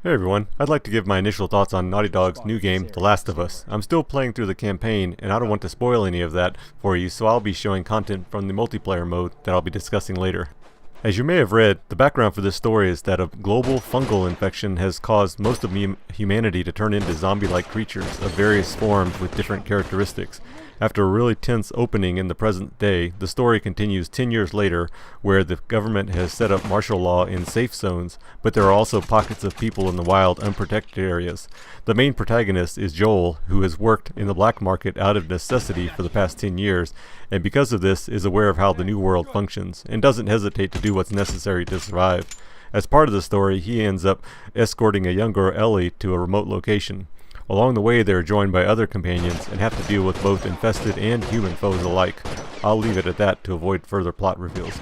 Hey everyone, I'd like to give my initial thoughts on Naughty Dog's new game, The Last of Us. I'm still playing through the campaign, and I don't want to spoil any of that for you, so I'll be showing content from the multiplayer mode that I'll be discussing later. As you may have read, the background for this story is that a global fungal infection has caused most of humanity to turn into zombie-like creatures of various forms with different characteristics. After a really tense opening in the present day, the story continues 10 years later, where the government has set up martial law in safe zones, but there are also pockets of people in the wild, unprotected areas. The main protagonist is Joel, who has worked in the black market out of necessity for the past 10 years, and because of this is aware of how the new world functions, and doesn't hesitate to do what's necessary to survive. As part of the story, he ends up escorting a young girl, Ellie, to a remote location. Along the way, they are joined by other companions and have to deal with both infested and human foes alike. I'll leave it at that to avoid further plot reveals.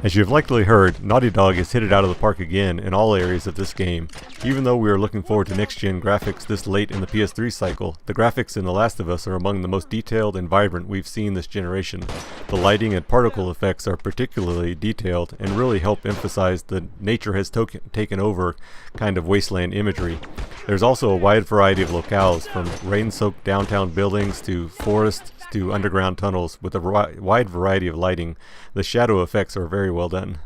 As you've likely heard, Naughty Dog has hit it out of the park again in all areas of this game. Even though we are looking forward to next-gen graphics this late in the PS3 cycle, the graphics in The Last of Us are among the most detailed and vibrant we've seen this generation. The lighting and particle effects are particularly detailed and really help emphasize the nature has taken over kind of wasteland imagery. There's also a wide variety of locales, from rain-soaked downtown buildings to forests to underground tunnels, with a wide variety of lighting. The shadow effects are very well done.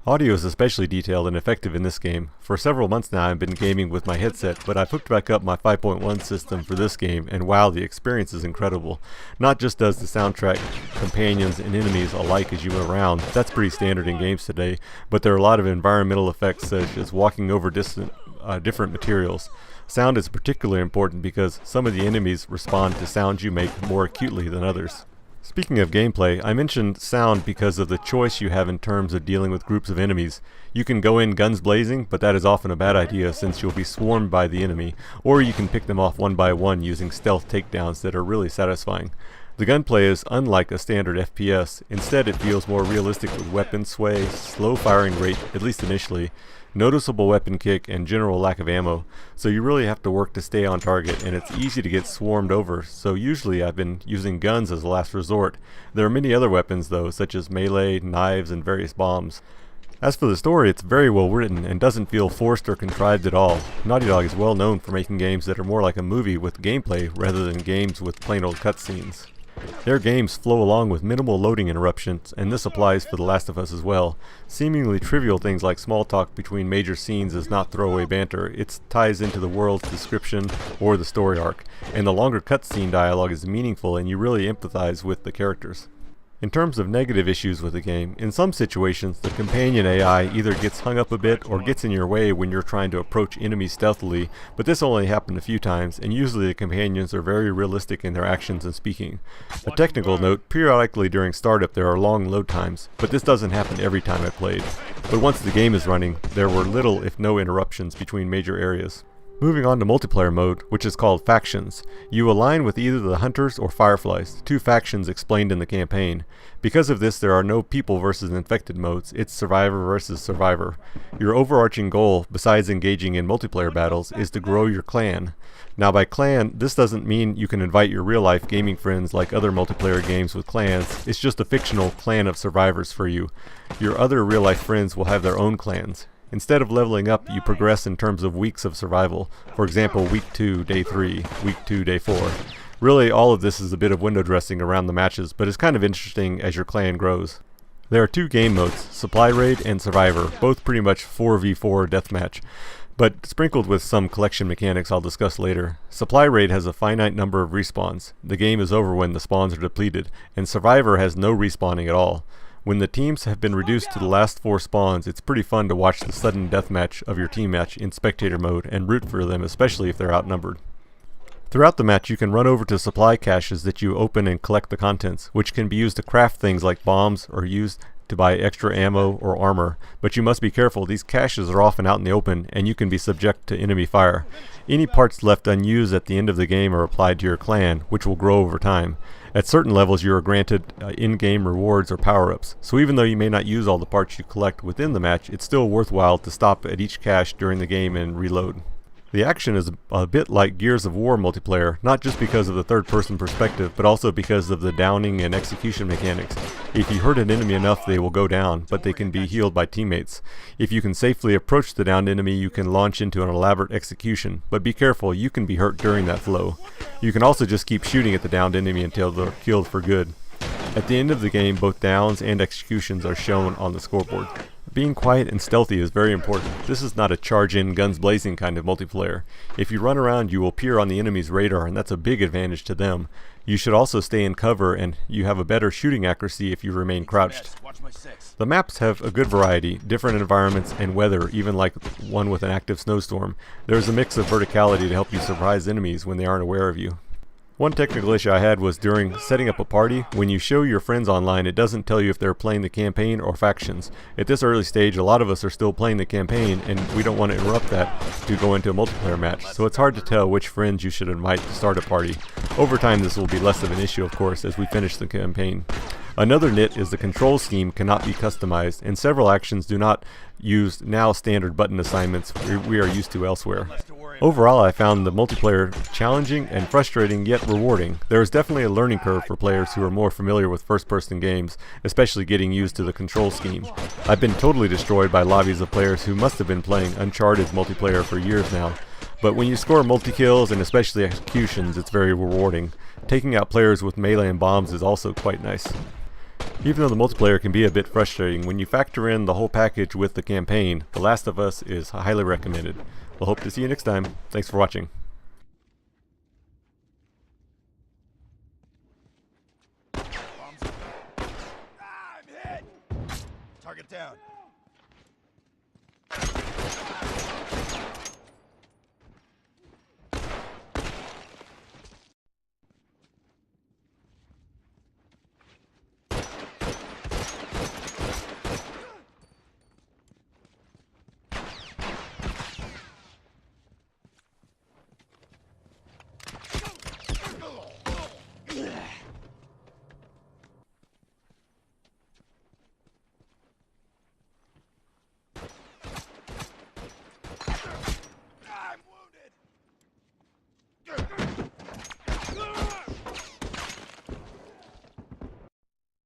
Audio is especially detailed and effective in this game. For several months now I've been gaming with my headset, but I've hooked back up my 5.1 system for this game, and wow, the experience is incredible. Not just does the soundtrack companions and enemies alike as you move around, that's pretty standard in games today, but there are a lot of environmental effects such as walking over different materials. Sound is particularly important because some of the enemies respond to sounds you make more acutely than others. Speaking of gameplay, I mentioned sound because of the choice you have in terms of dealing with groups of enemies. You can go in guns blazing, but that is often a bad idea since you'll be swarmed by the enemy, or you can pick them off one by one using stealth takedowns that are really satisfying. The gunplay is unlike a standard FPS. Instead, it feels more realistic with weapon sway, slow firing rate, at least initially, noticeable weapon kick, and general lack of ammo, so you really have to work to stay on target, and it's easy to get swarmed over, so usually I've been using guns as a last resort. There are many other weapons though, such as melee, knives, and various bombs. As for the story, it's very well written and doesn't feel forced or contrived at all. Naughty Dog is well known for making games that are more like a movie with gameplay rather than games with plain old cutscenes. Their games flow along with minimal loading interruptions, and this applies for The Last of Us as well. Seemingly trivial things like small talk between major scenes is not throwaway banter, it ties into the world's description or the story arc, and the longer cutscene dialogue is meaningful and you really empathize with the characters. In terms of negative issues with the game, in some situations the companion AI either gets hung up a bit or gets in your way when you're trying to approach enemies stealthily, but this only happened a few times, and usually the companions are very realistic in their actions and speaking. A technical note, periodically during startup there are long load times, but this doesn't happen every time I played. But once the game is running, there were little if no interruptions between major areas. Moving on to multiplayer mode, which is called Factions. You align with either the Hunters or Fireflies, two factions explained in the campaign. Because of this, there are no people versus infected modes, it's survivor versus survivor. Your overarching goal, besides engaging in multiplayer battles, is to grow your clan. Now by clan, this doesn't mean you can invite your real-life gaming friends like other multiplayer games with clans, it's just a fictional clan of survivors for you. Your other real-life friends will have their own clans. Instead of leveling up, you progress in terms of weeks of survival. For example, week 2, day 3, week 2, day 4. Really, all of this is a bit of window dressing around the matches, but it's kind of interesting as your clan grows. There are two game modes, Supply Raid and Survivor, both pretty much 4v4 deathmatch, but sprinkled with some collection mechanics I'll discuss later. Supply Raid has a finite number of respawns. The game is over when the spawns are depleted, and Survivor has no respawning at all. When the teams have been reduced to the last 4 spawns, it's pretty fun to watch the sudden deathmatch of your team match in spectator mode and root for them, especially if they're outnumbered. Throughout the match, you can run over to supply caches that you open and collect the contents, which can be used to craft things like bombs or used to buy extra ammo or armor, but you must be careful. These caches are often out in the open and you can be subject to enemy fire. Any parts left unused at the end of the game are applied to your clan, which will grow over time. At certain levels you are granted in-game rewards or power-ups, so even though you may not use all the parts you collect within the match, it's still worthwhile to stop at each cache during the game and reload. The action is a bit like Gears of War multiplayer, not just because of the third-person perspective, but also because of the downing and execution mechanics. If you hurt an enemy enough, they will go down, but they can be healed by teammates. If you can safely approach the downed enemy, you can launch into an elaborate execution, but be careful, you can be hurt during that flow. You can also just keep shooting at the downed enemy until they're killed for good. At the end of the game, both downs and executions are shown on the scoreboard. Being quiet and stealthy is very important. This is not a charge-in, guns blazing kind of multiplayer. If you run around, you will appear on the enemy's radar, and that's a big advantage to them. You should also stay in cover, and you have a better shooting accuracy if you remain crouched. The maps have a good variety, different environments and weather, even like one with an active snowstorm. There is a mix of verticality to help you surprise enemies when they aren't aware of you. One technical issue I had was during setting up a party. When you show your friends online, it doesn't tell you if they're playing the campaign or factions. At this early stage, a lot of us are still playing the campaign, and we don't want to interrupt that to go into a multiplayer match, so it's hard to tell which friends you should invite to start a party. Over time, this will be less of an issue, of course, as we finish the campaign. Another nit is the control scheme cannot be customized, and several actions do not use now standard button assignments we are used to elsewhere. Overall, I found the multiplayer challenging and frustrating, yet rewarding. There is definitely a learning curve for players who are more familiar with first-person games, especially getting used to the control scheme. I've been totally destroyed by lobbies of players who must have been playing Uncharted multiplayer for years now. But when you score multi-kills and especially executions, it's very rewarding. Taking out players with melee and bombs is also quite nice. Even though the multiplayer can be a bit frustrating, when you factor in the whole package with the campaign, The Last of Us is highly recommended. We'll hope to see you next time. Thanks for watching.